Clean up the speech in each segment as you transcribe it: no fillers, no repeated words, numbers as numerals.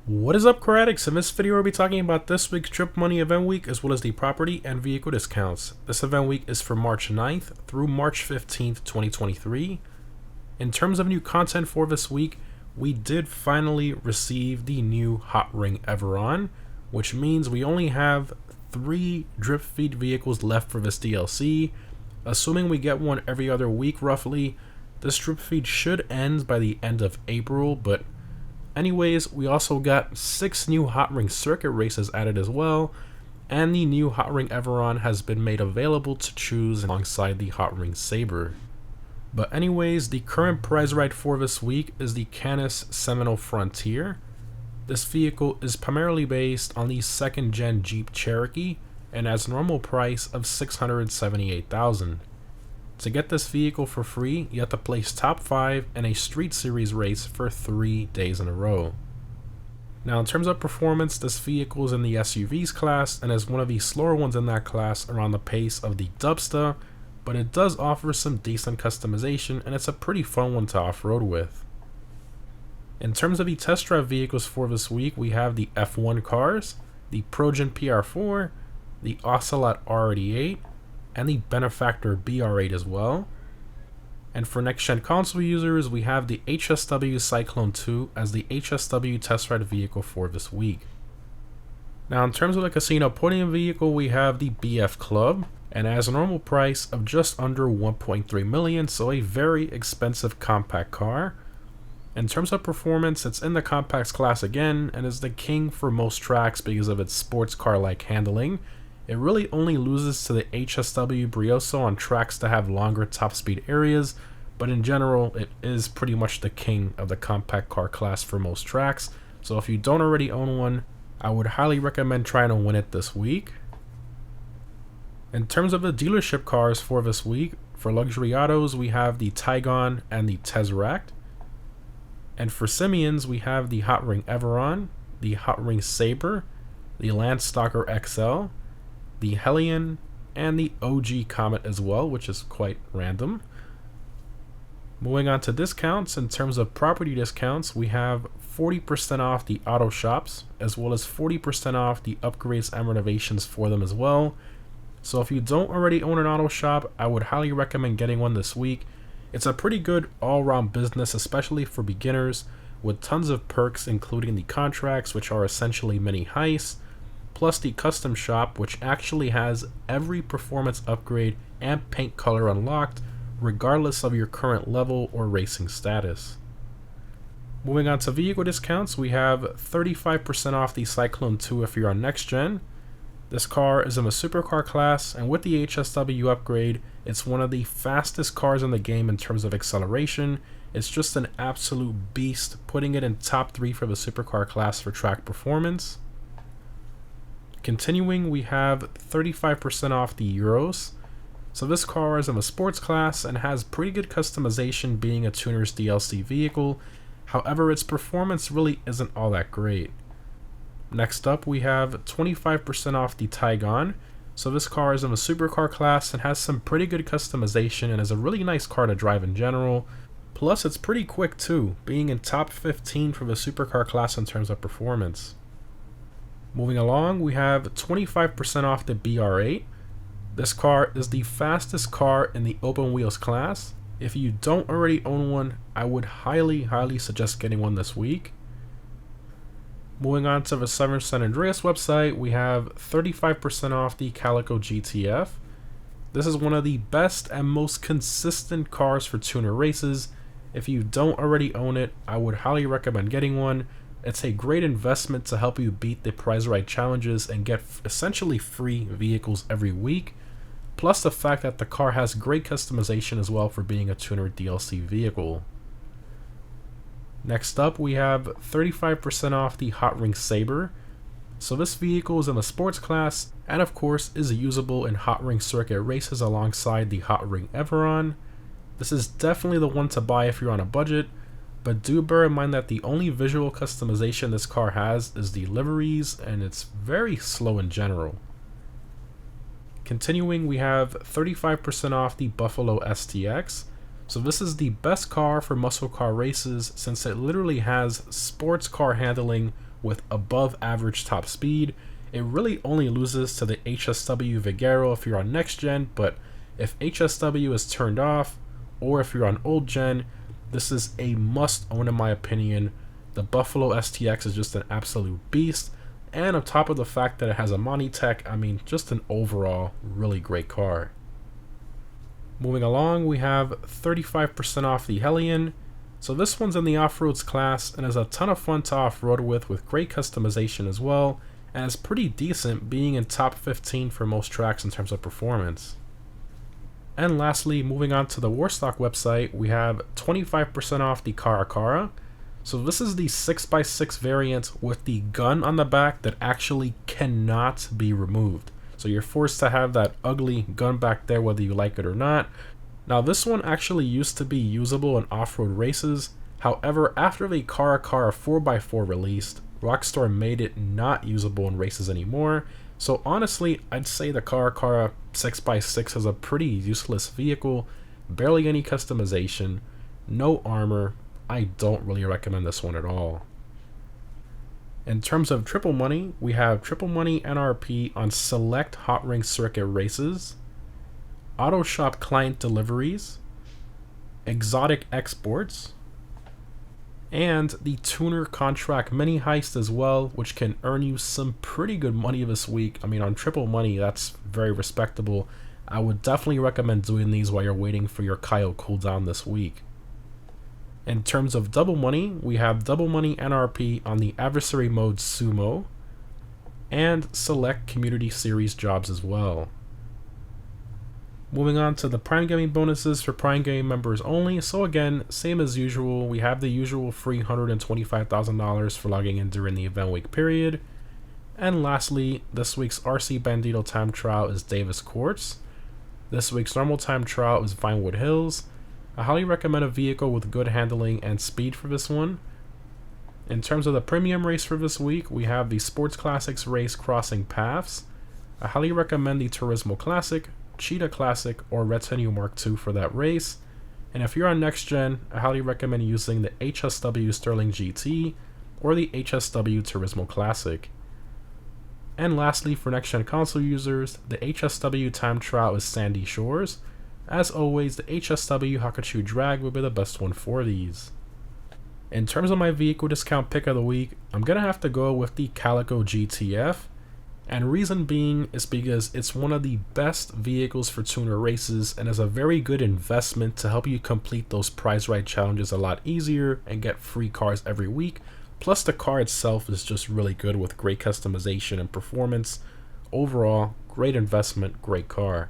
What is up, car addicts? In this video, we'll be talking about this week's Trip Money event week as well as the property and vehicle discounts. This event week is from March 9th through March 15th, 2023. In terms of new content for this week, we did finally receive the new Hot Ring Everon, which means we only have 3 drip feed vehicles left for this DLC. Assuming we get one every other week roughly, this drip feed should end by the end of April, but anyways, we also got 6 new Hot Ring Circuit races added as well, and the new Hot Ring Everon has been made available to choose alongside the Hot Ring Sabre. But anyways, the current prize right for this week is the Canis Seminole Frontier. This vehicle is primarily based on the 2nd gen Jeep Cherokee and has a normal price of $678,000. To get this vehicle for free, you have to place top 5 in a Street Series race for 3 days in a row. Now in terms of performance, this vehicle is in the SUVs class and is one of the slower ones in that class around the pace of the Dubsta, but it does offer some decent customization and it's a pretty fun one to off-road with. In terms of the test drive vehicles for this week, we have the F1 cars, the Progen PR4, the Ocelot R88, and the Benefactor BR8 as well. And for next gen console users, we have the HSW Cyclone 2 as the HSW test ride vehicle for this week. Now in terms of the casino podium vehicle, we have the BF Club, and it has a normal price of just under 1.3 million, so a very expensive compact car. In terms of performance, it's in the compacts class again and is the king for most tracks because of its sports car-like handling. It really only loses to the HSW Brioso on tracks that have longer top speed areas, but in general, it is pretty much the king of the compact car class for most tracks. So if you don't already own one, I would highly recommend trying to win it this week. In terms of the dealership cars for this week, for luxury autos, we have the Taygon and the Tesseract. And for Simians, we have the Hot Ring Everon, the Hot Ring Sabre, the Landstalker XL, the Hellion, and the OG Comet as well, which is quite random. Moving on to discounts, in terms of property discounts, we have 40% off the auto shops, as well as 40% off the upgrades and renovations for them as well. So if you don't already own an auto shop, I would highly recommend getting one this week. It's a pretty good all-around business, especially for beginners, with tons of perks including the contracts, which are essentially mini heists, plus the custom shop, which actually has every performance upgrade and paint color unlocked, regardless of your current level or racing status. Moving on to vehicle discounts, we have 35% off the Cyclone 2 if you're on next gen. This car is in the supercar class, and with the HSW upgrade, it's one of the fastest cars in the game in terms of acceleration. It's just an absolute beast, putting it in top 3 for the supercar class for track performance. Continuing, we have 35% off the Euros. So this car is in the sports class and has pretty good customization being a tuner's DLC vehicle. However, its performance really isn't all that great. Next up, we have 25% off the Taygon. So this car is in the supercar class and has some pretty good customization and is a really nice car to drive in general. Plus, it's pretty quick too, being in top 15 for the supercar class in terms of performance. Moving along, we have 25% off the BR8. This car is the fastest car in the open wheels class. If you don't already own one, I would highly suggest getting one this week. Moving on to the Southern San Andreas website, we have 35% off the Calico GTF. This is one of the best and most consistent cars for tuner races. If you don't already own it, I would highly recommend getting one. It's a great investment to help you beat the prize right challenges and get essentially free vehicles every week. Plus the fact that the car has great customization as well for being a tuner DLC vehicle. Next up, we have 35% off the Hot Ring Sabre. So this vehicle is in the sports class and of course is usable in Hot Ring Circuit races alongside the Hot Ring Everon. This is definitely the one to buy if you're on a budget, but do bear in mind that the only visual customization this car has is the liveries and it's very slow in general. Continuing, we have 35% off the Buffalo STX. So this is the best car for muscle car races since it literally has sports car handling with above average top speed. It really only loses to the HSW Vigero if you're on next gen, but if HSW is turned off, or if you're on old gen, this is a must own in my opinion. The Buffalo STX is just an absolute beast, and on top of the fact that it has a Monitech, I mean, just an overall really great car. Moving along, we have 35% off the Hellion. So this one's in the off-roads class and is a ton of fun to off-road with great customization as well, and is pretty decent, being in top 15 for most tracks in terms of performance. And lastly, moving on to the Warstock website, we have 25% off the Caracara. So this is the 6x6 variant with the gun on the back that actually cannot be removed. So you're forced to have that ugly gun back there whether you like it or not. Now this one actually used to be usable in off-road races. However, after the Caracara 4x4 released, Rockstar made it not usable in races anymore. So honestly, I'd say the Caracara 6x6 is a pretty useless vehicle, barely any customization, no armor. I don't really recommend this one at all. In terms of triple money, we have triple money NRP on select hot ring circuit races, auto shop client deliveries, exotic exports, and the tuner contract mini heist as well, which can earn you some pretty good money this week. I mean, on triple money, that's very respectable. I would definitely recommend doing these while you're waiting for your Kaio cooldown this week. In terms of double money, we have double money NRP on the adversary mode Sumo, and select community series jobs as well. Moving on to the Prime Gaming bonuses for Prime Gaming members only. So again, same as usual, we have the usual free $125,000 for logging in during the event week period. And lastly, this week's RC Bandito time trial is Davis Courts. This week's normal time trial is Vinewood Hills. I highly recommend a vehicle with good handling and speed for this one. In terms of the premium race for this week, we have the Sports Classics race Crossing Paths. I highly recommend the Turismo Classic, Cheetah Classic, or Retinue Mark II for that race. And if you're on next gen, I highly recommend using the HSW Sterling GT or the HSW Turismo Classic. And lastly, for next gen console users, the HSW time trial is Sandy Shores. As always, the HSW Hakuchu Drag will be the best one for these. In terms of my vehicle discount pick of the week, I'm gonna have to go with the Calico GTF. And reason being is because it's one of the best vehicles for tuner races and is a very good investment to help you complete those prize right challenges a lot easier and get free cars every week. Plus the car itself is just really good with great customization and performance. Overall, great investment, great car.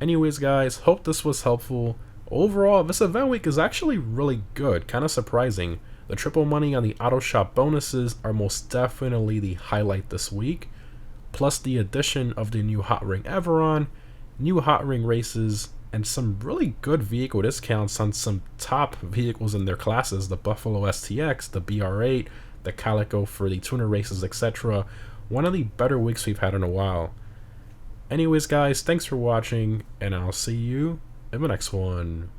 Anyways guys, hope this was helpful. Overall, this event week is actually really good, kind of surprising. The triple money on the auto shop bonuses are most definitely the highlight this week, plus the addition of the new Hot Ring Everon, new Hot Ring races, and some really good vehicle discounts on some top vehicles in their classes, the Buffalo STX, the BR8, the Calico for the tuner races, etc. One of the better weeks we've had in a while. Anyways guys, thanks for watching, and I'll see you in the next one.